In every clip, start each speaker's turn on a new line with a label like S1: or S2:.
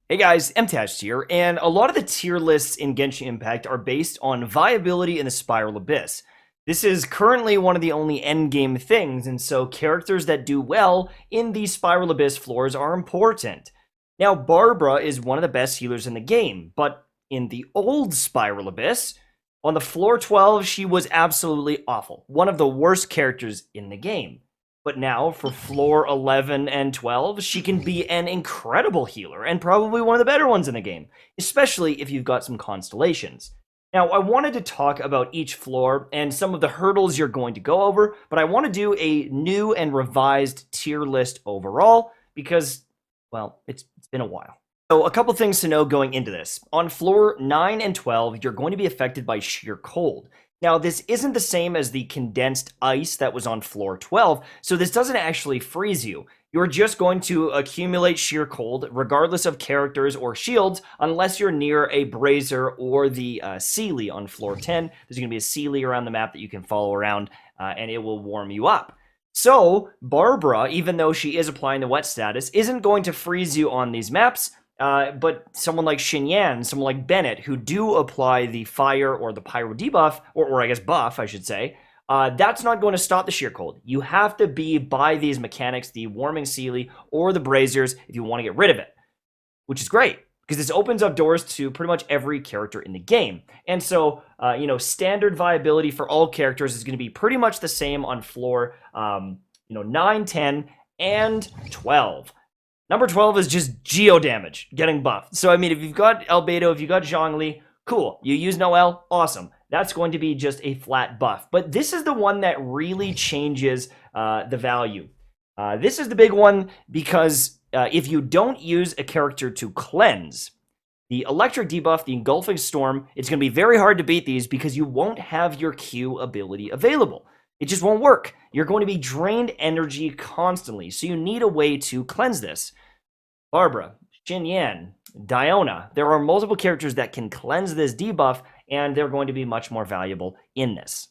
S1: Hey guys, MTash here, and a lot of the tier lists in Genshin Impact are based on viability in the Spiral Abyss. This is currently one of the only endgame things, and so characters that do well in the Spiral Abyss floors are important. Now, Barbara is one of the best healers in the game, but in the old Spiral Abyss, on the floor 12, she was absolutely awful. One of the worst characters in the game. But now, for floor 11 and 12, she can be an incredible healer, and probably one of the better ones in the game, especially if you've got some constellations. Now, I wanted to talk about each floor and some of the hurdles you're going to go over, but I want to do a new and revised tier list overall, because, well, it's been a while. So, a couple things to know going into this. On floor 9 and 12, you're going to be affected by sheer cold. Now, this isn't the same as the condensed ice that was on floor 12, so this doesn't actually freeze you. You're just going to accumulate sheer cold, regardless of characters or shields, unless you're near a Razer or the Clee on floor 10. There's going to be a Clee around the map that you can follow around, and it will warm you up. So, Barbara, even though she is applying the wet status, isn't going to freeze you on these maps. But someone like Xinyan, someone like Bennett, who do apply the fire or the pyro debuff, or I guess buff, I should say, that's not going to stop the sheer cold. You have to be by these mechanics, the warming Clee or the braziers, if you want to get rid of it, which is great, because this opens up doors to pretty much every character in the game. And so, standard viability for all characters is going to be pretty much the same on floor, 9, 10, and 12. Number 12 is just geo damage, getting buffed. So, I mean, if you've got Albedo, if you've got Zhang Li, cool. You use Noelle, awesome. That's going to be just a flat buff. But this is the one that really changes the value. This is the big one because if you don't use a character to cleanse, the electric debuff, the engulfing storm, it's going to be very hard to beat these because you won't have your Q ability available. It just won't work. You're going to be drained energy constantly, so you need a way to cleanse this. Barbara, Xinyan, Dionna, there are multiple characters that can cleanse this debuff, and they're going to be much more valuable in this.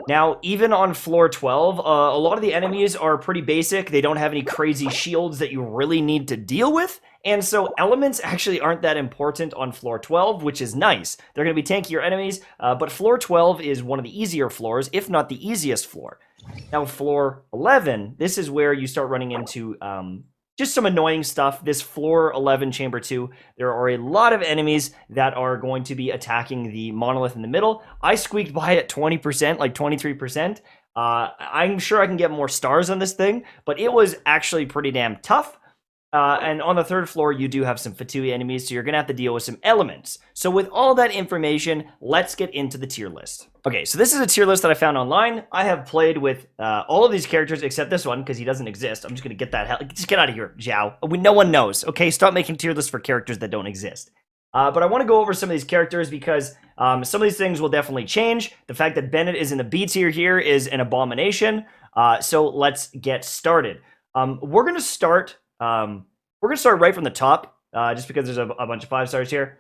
S1: Now, even on floor 12, a lot of the enemies are pretty basic. They don't have any crazy shields that you really need to deal with, and so elements actually aren't that important on floor 12, which is nice. They're going to be tankier enemies, but floor 12 is one of the easier floors, if not the easiest floor. Now, floor 11, this is where you start running into just some annoying stuff. This floor 11 chamber 2, there are a lot of enemies that are going to be attacking the monolith in the middle. I squeaked by at 20%, like 23%. I'm sure I can get more stars on this thing, but it was actually pretty damn tough. And on the third floor, you do have some Fatui enemies, so you're going to have to deal with some elements. So with all that information, let's get into the tier list. Okay, so this is a tier list that I found online. I have played with all of these characters except this one, because he doesn't exist. I'm just going to get that hell. Just get out of here, Zhao. No one knows, okay? Stop making tier lists for characters that don't exist. But I want to go over some of these characters because some of these things will definitely change. The fact that Bennett is in the B tier here is an abomination. So let's get started. We're going to start right from the top, just because there's a bunch of 5 stars here.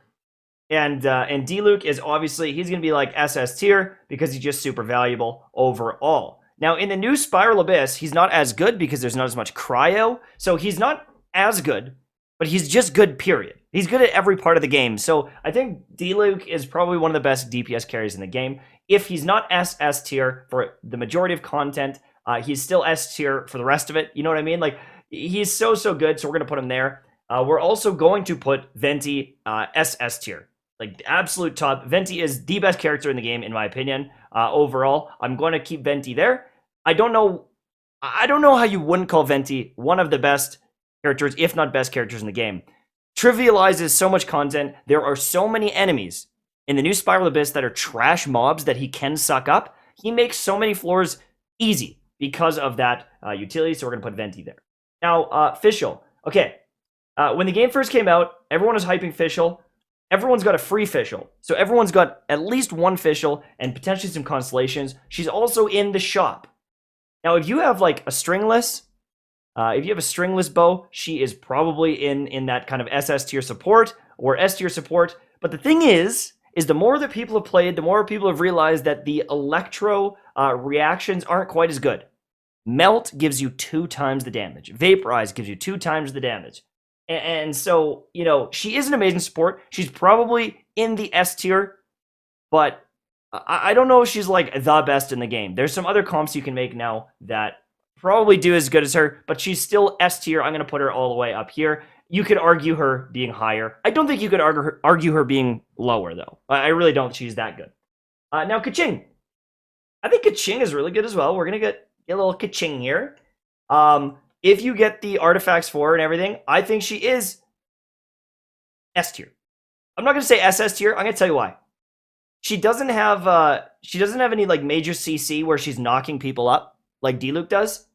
S1: And D-Luke is obviously, he's going to be like SS tier because he's just super valuable overall. Now, in the new Spiral Abyss, he's not as good because there's not as much cryo. So he's not as good, but he's just good, period. He's good at every part of the game. So I think D-Luke is probably one of the best DPS carries in the game. If he's not SS tier for the majority of content, he's still S tier for the rest of it. You know what I mean? Like, he's so good, so we're going to put him there. We're also going to put Venti SS tier. Like, absolute top. Venti is the best character in the game, in my opinion, overall. I'm going to keep Venti there. I don't know how you wouldn't call Venti one of the best characters, if not best characters in the game. Trivializes so much content. There are so many enemies in the new Spiral Abyss that are trash mobs that he can suck up. He makes so many floors easy because of that utility, so we're going to put Venti there. Now, Fischl. Okay, when the game first came out, everyone was hyping Fischl. Everyone's got a free Fischl. So everyone's got at least one Fischl and potentially some constellations. She's also in the shop. Now, if you have like a stringless, bow, she is probably in that kind of SS tier support or S tier support. But the thing is the more that people have played, the more people have realized that the electro reactions aren't quite as good. Melt gives you 2 times the damage. Vaporize gives you 2 times the damage. And so, you know, she is an amazing support. She's probably in the S tier, but I don't know if she's like the best in the game. There's some other comps you can make now that probably do as good as her, but she's still S tier. I'm going to put her all the way up here. You could argue her being higher. I don't think you could argue her being lower, though. I really don't think she's that good. Now, Kaching. I think Kaching is really good as well. We're going to get a little Kaching here. If you get the artifacts for her and everything, I think she is S tier. I'm not going to say SS tier. I'm going to tell you why. She doesn't have any like major CC where she's knocking people up like Diluc does.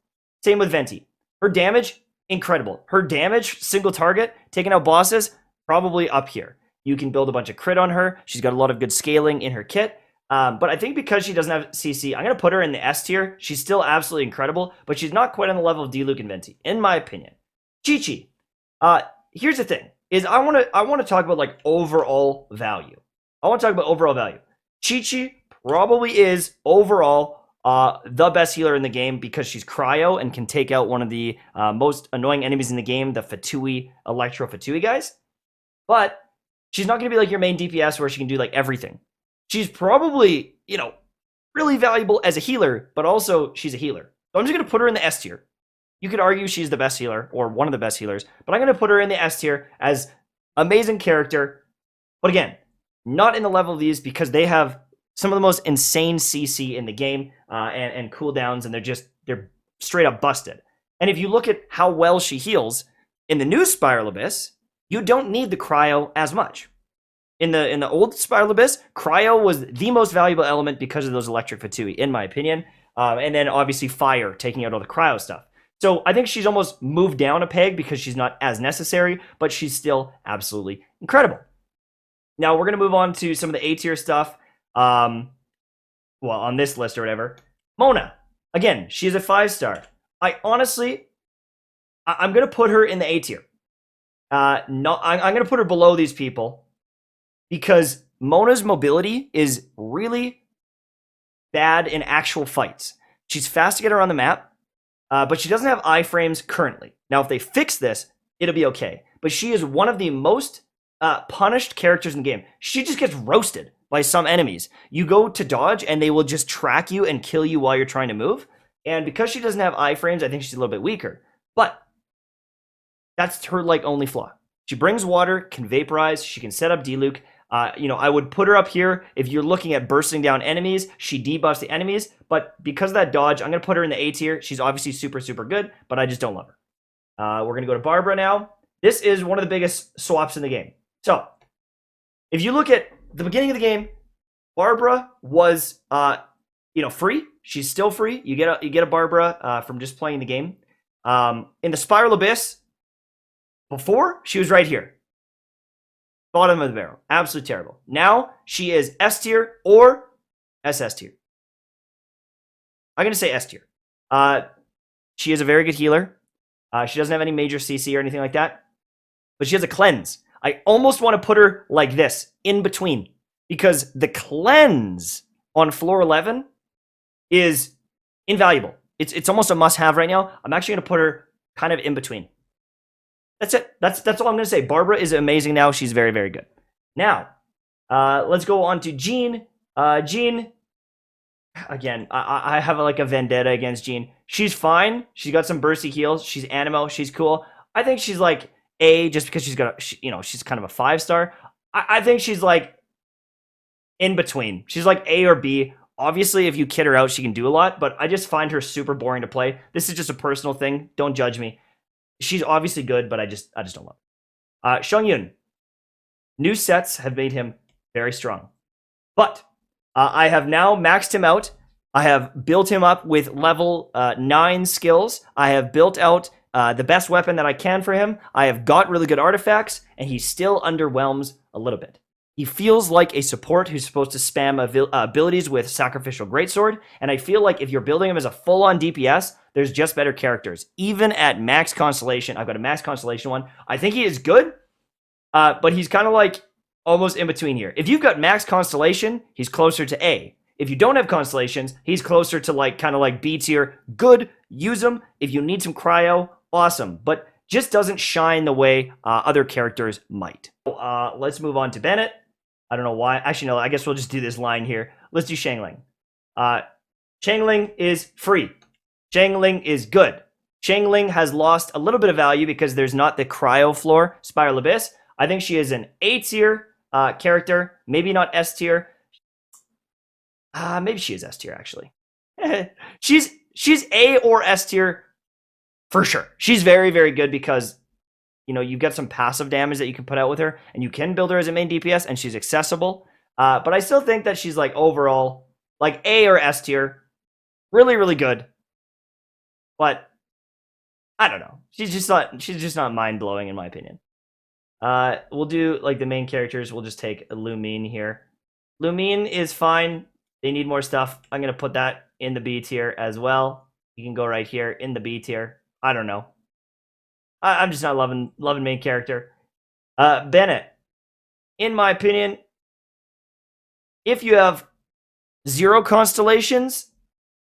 S1: Same with Venti. Her damage, incredible. Her damage, single target, taking out bosses, probably up here. You can build a bunch of crit on her. She's got a lot of good scaling in her kit. But I think because she doesn't have CC, I'm going to put her in the S tier. She's still absolutely incredible, but she's not quite on the level of Diluc and Venti, in my opinion. Chi-Chi. Here's the thing, is I want to talk about like overall value. I want to talk about overall value. Chi-Chi probably is overall the best healer in the game because she's cryo and can take out one of the most annoying enemies in the game, the Fatui, Electro Fatui guys. But she's not going to be like your main DPS where she can do like everything. She's probably, you know, really valuable as a healer, but also she's a healer. So I'm just going to put her in the S tier. You could argue she's the best healer or one of the best healers, but I'm going to put her in the S tier as amazing character. But again, not in the level of these because they have some of the most insane CC in the game and cooldowns, and they're straight up busted. And if you look at how well she heals in the new Spiral Abyss, you don't need the cryo as much. In the old Spiral Abyss, cryo was the most valuable element because of those electric Fatui, in my opinion. And then obviously fire, taking out all the cryo stuff. So I think she's almost moved down a peg because she's not as necessary, but she's still absolutely incredible. Now we're going to move on to some of the A tier stuff. Well, on this list or whatever. Mona. Again, she's a 5-star. I'm going to put her in the A tier. I'm going to put her below these people because Mona's mobility is really bad in actual fights. She's fast to get around the map, but she doesn't have iframes currently. Now, if they fix this, it'll be okay. But she is one of the most punished characters in the game. She just gets roasted by some enemies. You go to dodge, and they will just track you and kill you while you're trying to move. And because she doesn't have iframes, I think she's a little bit weaker. But that's her like only flaw. She brings water, can vaporize, she can set up Diluc. I would put her up here if you're looking at bursting down enemies. She debuffs the enemies, but because of that dodge, I'm going to put her in the A tier. She's obviously super, super good, but I just don't love her. We're going to go to Barbara now. This is one of the biggest swaps in the game. So, if you look at the beginning of the game, Barbara was, free. She's still free. You get a Barbara from just playing the game. In the Spiral Abyss, before, she was right here. Bottom of the barrel. Absolutely terrible. Now, she is S tier or SS tier. I'm going to say S tier. She is a very good healer. She doesn't have any major CC or anything like that. But she has a cleanse. I almost want to put her like this, in between. Because the cleanse on floor 11 is invaluable. It's almost a must-have right now. I'm actually going to put her kind of in between. That's it. That's all I'm going to say. Barbara is amazing now. She's very, very good. Now, let's go on to Jean. Jean, again, I have like a vendetta against Jean. She's fine. She's got some bursty heals. She's animo. She's cool. I think she's like A just because she's kind of a 5-star. I think she's like in between. She's like A or B. Obviously, if you kid her out, she can do a lot, but I just find her super boring to play. This is just a personal thing. Don't judge me. She's obviously good, but I just don't love her. Xiangyun. New sets have made him very strong. But I have now maxed him out. I have built him up with level 9 skills. I have built out the best weapon that I can for him. I have got really good artifacts, and he still underwhelms a little bit. He feels like a support who's supposed to spam abilities with Sacrificial Greatsword, and I feel like if you're building him as a full-on DPS, there's just better characters. Even at max Constellation, I've got a max Constellation one. I think he is good, but he's kind of like almost in between here. If you've got max Constellation, he's closer to A. If you don't have Constellations, he's closer to like kind of like B tier. Good, use him. If you need some cryo, awesome. But just doesn't shine the way other characters might. Let's move on to Bennett. I don't know why. Actually, no, I guess we'll just do this line here. Let's do Xiangling. Xiangling is free. Xiangling is good. Xiangling has lost a little bit of value because there's not the Cryo Floor Spiral Abyss. I think she is an A tier character, maybe not S tier. Maybe she is S tier actually. she's A or S tier for sure. She's very, very good because you've got some passive damage that you can put out with her, and you can build her as a main DPS, and she's accessible. But I still think that she's like overall like A or S tier, really, really good. But I don't know. She's just not mind blowing in my opinion. We'll do like the main characters. We'll just take Lumine here. Lumine is fine. They need more stuff. I'm gonna put that in the B tier as well. You can go right here in the B tier. I don't know. I'm just not loving main character. Bennett, in my opinion, if you have 0 constellations,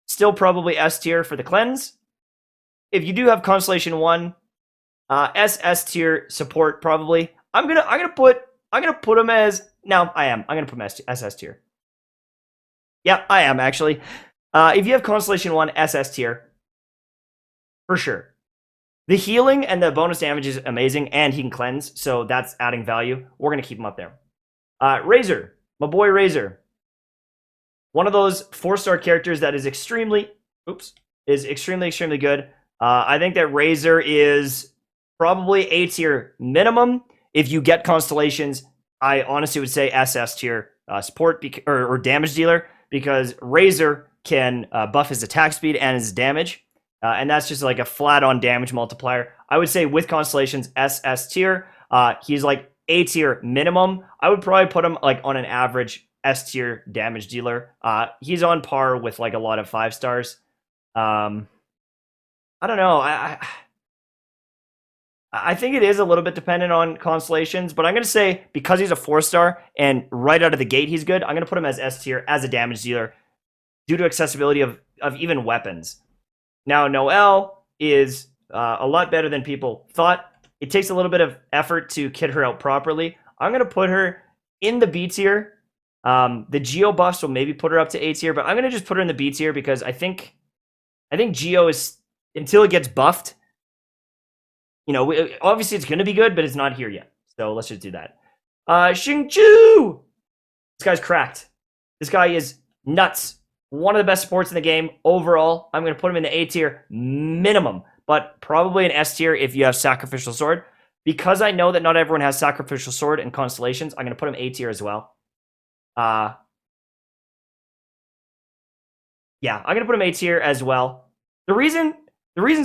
S1: still probably S tier for the cleanse. If you do have Constellation 1, S tier support probably. I'm gonna put him as no, I'm gonna put him as SS tier. Yeah, I am actually. If you have Constellation 1, SS tier, for sure. The healing and the bonus damage is amazing, and he can cleanse, so that's adding value. We're gonna keep him up there. Razer, my boy Razer. One of those 4-star characters that is extremely good. I think that Razer is probably A tier minimum. If you get constellations, I honestly would say SS tier support or damage dealer, because Razer can buff his attack speed and his damage, and that's just like a flat-on damage multiplier. I would say with constellations, SS tier. He's like A tier minimum. I would probably put him like on an average S tier damage dealer. He's on par with like a lot of 5 stars. I don't know. I think it is a little bit dependent on constellations, but I'm going to say because he's a 4-star and right out of the gate he's good, I'm going to put him as S tier as a damage dealer due to accessibility of even weapons. Now, Noelle is a lot better than people thought. It takes a little bit of effort to kit her out properly. I'm going to put her in the B tier. The Geo buffs will maybe put her up to A tier, but I'm going to just put her in the B tier because I think Geo is, until it gets buffed, obviously it's going to be good, but it's not here yet. So let's just do that. Xingqiu! This guy's cracked. This guy is nuts. One of the best supports in the game overall. I'm going to put him in the A tier minimum, but probably an S tier if you have Sacrificial Sword. Because I know that not everyone has Sacrificial Sword and Constellations, I'm going to put him A tier as well. Yeah, I'm going to put him A tier as well. The reason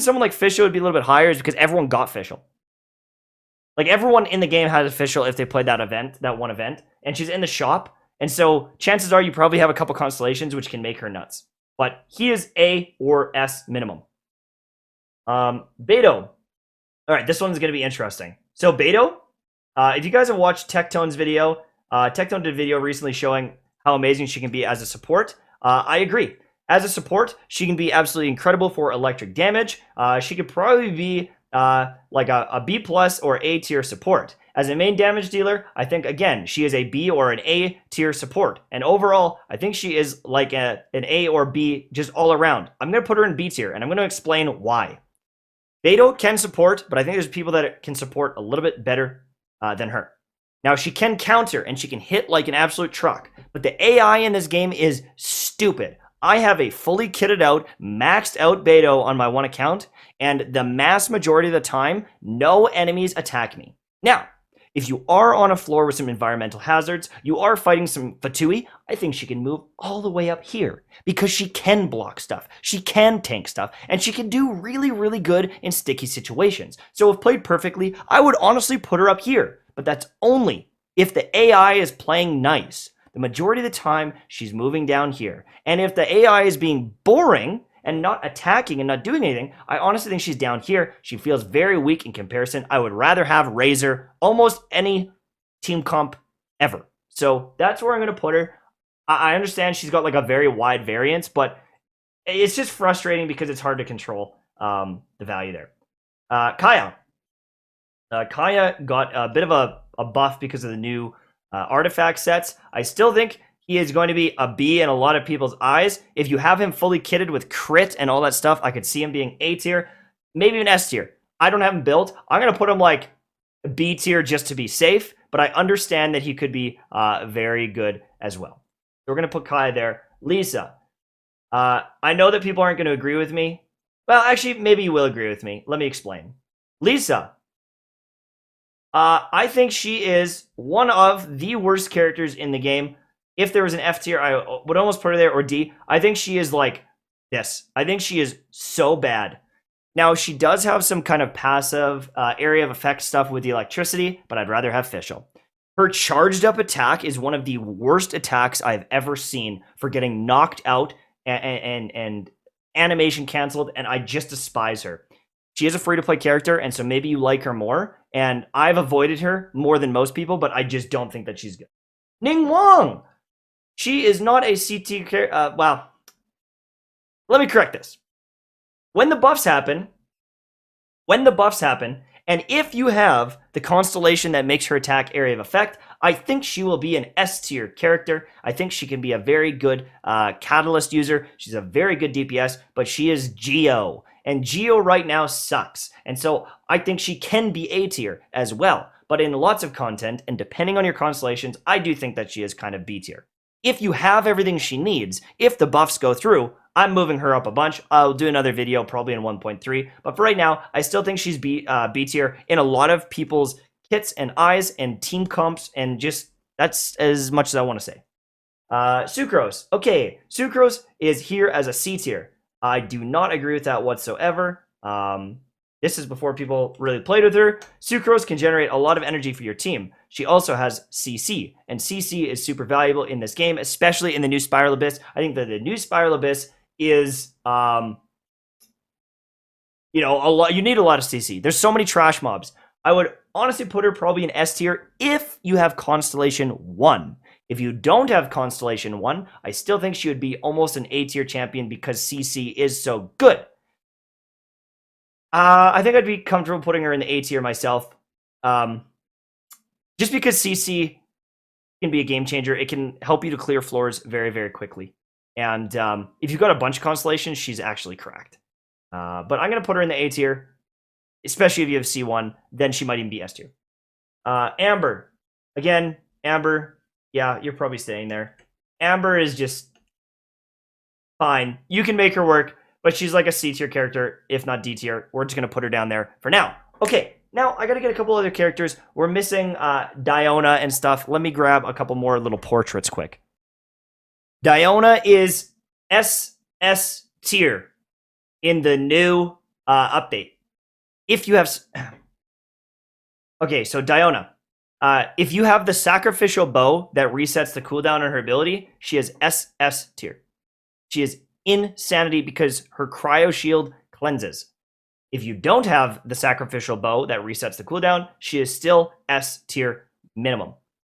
S1: someone like Fischl would be a little bit higher is because everyone got Fischl. Like, everyone in the game has a Fischl if they played that one event, and she's in the shop, and so chances are you probably have a couple constellations which can make her nuts. But he is A or S minimum. Beto. All right, this one's going to be interesting. So Beto, if you guys have watched Tektone's video, Tektone did a video recently showing how amazing she can be as a support. I agree. As a support, she can be absolutely incredible for electric damage. She could probably be like a B plus or A tier support. As a main damage dealer, I think, again, she is a B or an A tier support. And overall, I think she is like an A or B just all around. I'm going to put her in B tier, and I'm going to explain why. Beto can support, but I think there's people that can support a little bit better than her. Now, she can counter, and she can hit like an absolute truck. But the AI in this game is stupid. I have a fully kitted out, maxed out Beto on my one account, and the mass majority of the time, no enemies attack me. Now, if you are on a floor with some environmental hazards, you are fighting some Fatui, I think she can move all the way up here because she can block stuff, she can tank stuff, and she can do really, really good in sticky situations. So if played perfectly, I would honestly put her up here, but that's only if the AI is playing nice. The majority of the time, she's moving down here. And if the AI is being boring and not attacking and not doing anything, I honestly think she's down here. She feels very weak in comparison. I would rather have Razer almost any team comp ever. So that's where I'm going to put her. I understand she's got like a very wide variance, but it's just frustrating because it's hard to control the value there. Kaya. Kaya got a bit of a buff because of the new artifact sets. I still think he is going to be a B in a lot of people's eyes. If you have him fully kitted with crit and all that stuff, I could see him being A tier, maybe even S tier. I don't have him built. I'm going to put him like B tier just to be safe, but I understand that he could be very good as well. So we're going to put Kaya there. Lisa. I know that people aren't going to agree with me. Well, actually, maybe you will agree with me. Let me explain. Lisa. I think she is one of the worst characters in the game. If there was an F tier, I would almost put her there, or D. I think she is like this. I think she is so bad. Now, she does have some kind of passive area of effect stuff with the electricity, but I'd rather have Fischl. Her charged up attack is one of the worst attacks I've ever seen for getting knocked out and animation canceled, and I just despise her. She is a free-to-play character, and so maybe you like her more, and I've avoided her more than most people, but I just don't think that she's good. Ning Wang! She is not a CT character. Wow. Let me correct this. When the buffs happen, and if you have the constellation that makes her attack area of effect, I think she will be an S tier character. I think she can be a very good catalyst user. She's a very good DPS, but she is Geo. And Geo right now sucks. And so I think she can be A tier as well. But in lots of content, and depending on your constellations, I do think that she is kind of B tier. If you have everything she needs, if the buffs go through, I'm moving her up a bunch. I'll do another video probably in 1.3. But for right now, I still think she's B tier in a lot of people's kits and eyes and team comps. And just, that's as much as I want to say. Sucrose. Okay, Sucrose is here as a C tier. I do not agree with that whatsoever. This is before people really played with her. Sucrose can generate a lot of energy for your team. She also has CC, and CC is super valuable in this game, especially in the new Spiral Abyss. I think that the new Spiral Abyss is, a lot. You need a lot of CC. There's so many trash mobs. I would honestly put her probably in S tier if you have Constellation 1. If you don't have Constellation 1, I still think she would be almost an A tier champion because CC is so good. I think I'd be comfortable putting her in the A tier myself. Just because CC can be a game changer. It can help you to clear floors very, very quickly. And if you've got a bunch of constellations, she's actually cracked. But I'm going to put her in the A tier, especially if you have C1. Then she might even be S tier. Amber. Again, Amber. Yeah, you're probably staying there. Amber is just fine. You can make her work. But she's like a C tier character, if not D tier. We're just going to put her down there for now. Okay, now I got to get a couple other characters. We're missing Dionna and stuff. Let me grab a couple more little portraits quick. Dionna is SS tier in the new update. If you have... Okay, so Dionna. If you have the sacrificial bow that resets the cooldown on her ability, she is SS tier. She is insanity because her cryo shield cleanses. If you don't have the sacrificial bow that resets the cooldown, she is still S tier minimum.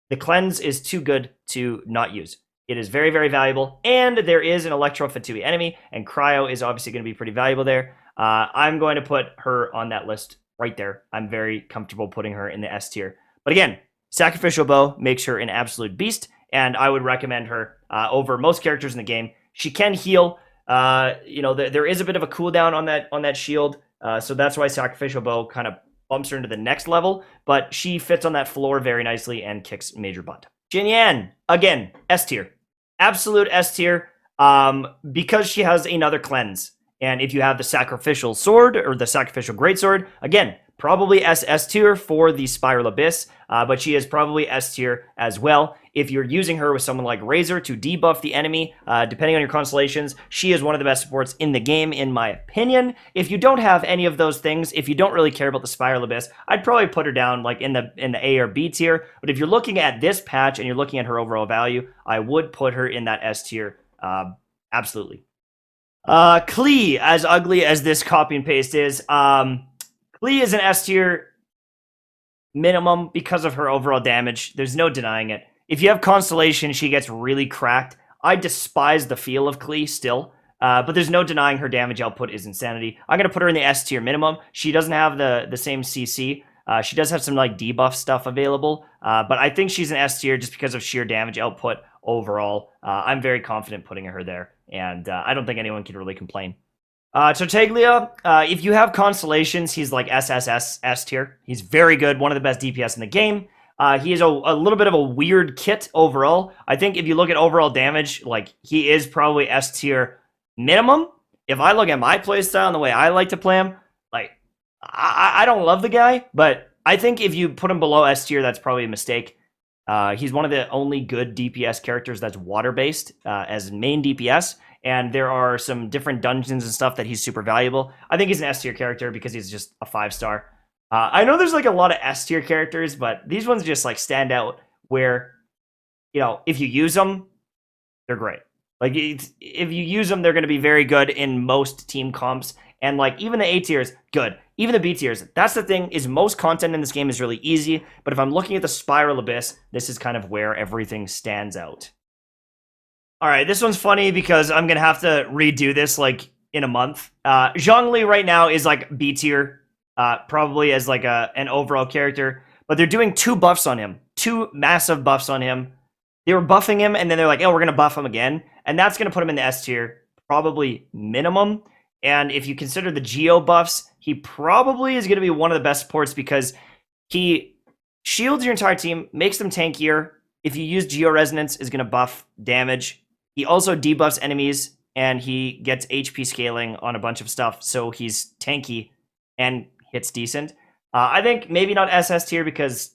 S1: The cleanse is too good to not use. It is very, very valuable, and there is an Electro Fatui enemy, and cryo is obviously going to be pretty valuable there. I'm going to put her on that list right there. I'm very comfortable putting her in the S tier. But again, sacrificial bow makes her an absolute beast, and I would recommend her over most characters in the game. She can heal. There is a bit of a cooldown on that shield, so that's why Sacrificial Bow kind of bumps her into the next level, but she fits on that floor very nicely and kicks major butt. Jinyan, again, S tier. Absolute S tier, because she has another cleanse. And if you have the Sacrificial Sword, or the Sacrificial Greatsword, again, probably S tier for the Spiral Abyss, but she is probably S tier as well. If you're using her with someone like Razer to debuff the enemy, depending on your constellations, she is one of the best supports in the game, in my opinion. If you don't have any of those things, if you don't really care about the Spiral Abyss, I'd probably put her down like in the A or B tier. But if you're looking at this patch and you're looking at her overall value, I would put her in that S tier, absolutely. Clee, as ugly as this copy and paste is, Clee is an S tier minimum because of her overall damage. There's no denying it. If you have Constellation, she gets really cracked. I despise the feel of Clee still, but there's no denying her damage output is insanity. I'm going to put her in the S tier minimum. She doesn't have the same CC, She does have some like debuff stuff available, but I think she's an S tier just because of sheer damage output overall. I'm very confident putting her there, and I don't think anyone can really complain. Tartaglia, if you have constellations, he's like SSS S tier. He's very good, one of the best DPS in the game. He is a little bit of a weird kit overall. I think if you look at overall damage, like he is probably S tier minimum. If I look at my playstyle and the way I like to play him, like I don't love the guy, but I think if you put him below S tier, that's probably a mistake. He's one of the only good DPS characters that's water-based as main DPS, and there are some different dungeons and stuff that he's super valuable. I think he's an S tier character because he's just a 5-star. I know there's like a lot of S tier characters, but these ones just like stand out where, you know, if you use them, they're great. Like if you use them, they're going to be very good in most team comps. And like even the A tiers, good. Even the B tiers. That's the thing, is most content in this game is really easy. But if I'm looking at the Spiral Abyss, this is kind of where everything stands out. All right, this one's funny because I'm going to have to redo this like in a month. Zhang Li right now is like B tier, probably as like an overall character. But they're doing 2 buffs on him. 2 massive buffs on him. They were buffing him, and then they're like, oh, we're going to buff him again. And that's going to put him in the S tier, probably minimum. And if you consider the Geo buffs, he probably is going to be one of the best supports because he shields your entire team, makes them tankier. If you use Geo Resonance, is going to buff damage. He also debuffs enemies, and he gets HP scaling on a bunch of stuff, so he's tanky and hits decent. I think maybe not SS tier because,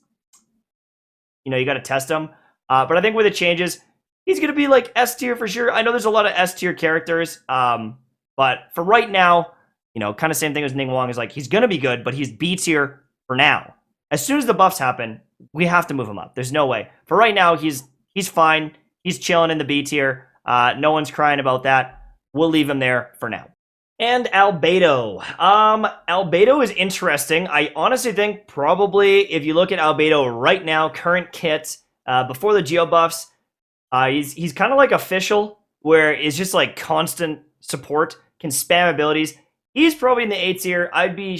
S1: you know, you got to test him. But I think with the changes, he's going to be like S tier for sure. I know there's a lot of S tier characters, but for right now, you know, kind of same thing as Ning Wang is like, he's going to be good, but he's B tier for now. As soon as the buffs happen, we have to move him up. There's no way. For right now, he's fine. He's chilling in the B tier. No one's crying about that. We'll leave him there for now. And Albedo. Albedo is interesting. I honestly think probably if you look at Albedo right now, current kit, before the Geo buffs, he's kind of like official, where it's just like constant support, can spam abilities. He's probably in the A tier. I'd be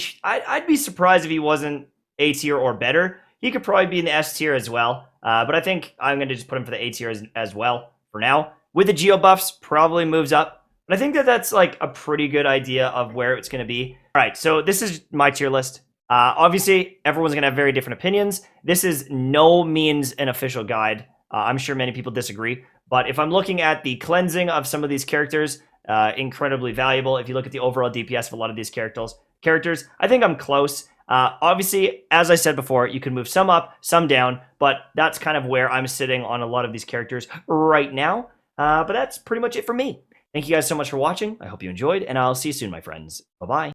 S1: surprised if he wasn't A tier or better. He could probably be in the S tier as well. But I think I'm going to just put him for the A tier as well for now. With the Geo buffs, probably moves up. But I think that's like a pretty good idea of where it's going to be. All right, so this is my tier list. Obviously, everyone's going to have very different opinions. This is no means an official guide. I'm sure many people disagree. But if I'm looking at the cleansing of some of these characters, incredibly valuable. If you look at the overall DPS of a lot of these characters, I think I'm close. Obviously, as I said before, you can move some up, some down, but that's kind of where I'm sitting on a lot of these characters right now. But that's pretty much it for me. Thank you guys so much for watching. I hope you enjoyed, and I'll see you soon, my friends. Bye-bye.